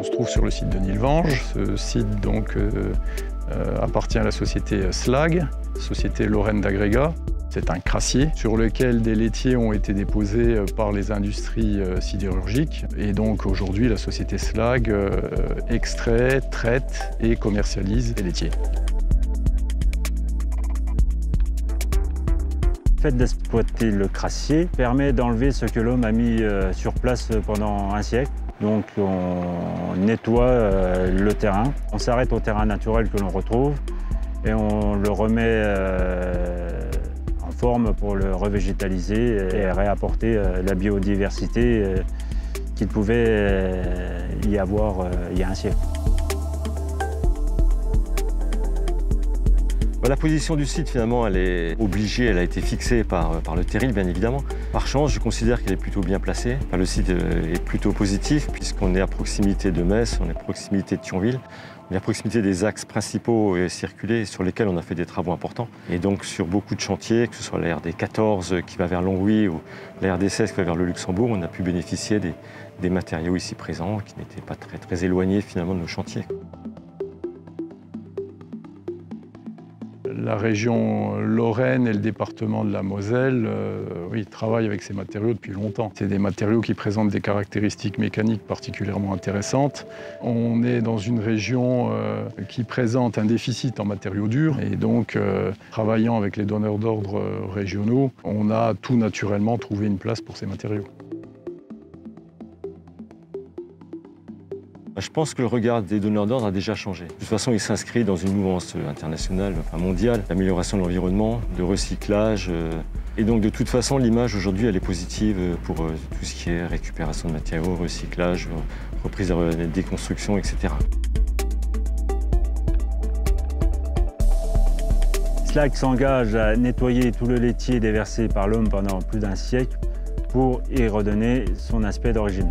se trouve sur le site de Nilvange. Ce site donc, appartient à la société Slag, société lorraine d'agrégat. C'est un crassier sur lequel des laitiers ont été déposés par les industries sidérurgiques. Et donc aujourd'hui, la société Slag extrait, traite et commercialise les laitiers. Le fait d'exploiter le crassier permet d'enlever ce que l'homme a mis sur place pendant un siècle. Donc on nettoie le terrain, on s'arrête au terrain naturel que l'on retrouve et on le remet en forme pour le revégétaliser et réapporter la biodiversité qu'il pouvait y avoir il y a un siècle. La position du site, finalement, elle est obligée, elle a été fixée par le terril, bien évidemment. Par chance, je considère qu'elle est plutôt bien placée. Enfin, le site est plutôt positif, puisqu'on est à proximité de Metz, on est à proximité de Thionville, on est à proximité des axes principaux et circulés sur lesquels on a fait des travaux importants. Et donc, sur beaucoup de chantiers, que ce soit la RD 14 qui va vers Longwy ou la RD 16 qui va vers le Luxembourg, on a pu bénéficier des matériaux ici présents qui n'étaient pas très éloignés, finalement, de nos chantiers. La région Lorraine et le département de la Moselle oui, travaillent avec ces matériaux depuis longtemps. C'est des matériaux qui présentent des caractéristiques mécaniques particulièrement intéressantes. On est dans une région qui présente un déficit en matériaux durs et donc, travaillant avec les donneurs d'ordre régionaux, on a tout naturellement trouvé une place pour ces matériaux. Je pense que le regard des donneurs d'ordre a déjà changé. De toute façon, il s'inscrit dans une mouvance internationale, enfin mondiale, d'amélioration de l'environnement, de recyclage. Et donc, de toute façon, l'image aujourd'hui, elle est positive pour tout ce qui est récupération de matériaux, recyclage, reprise de déconstruction, etc. Slag s'engage à nettoyer tout le laitier déversé par l'homme pendant plus d'un siècle pour y redonner son aspect d'origine.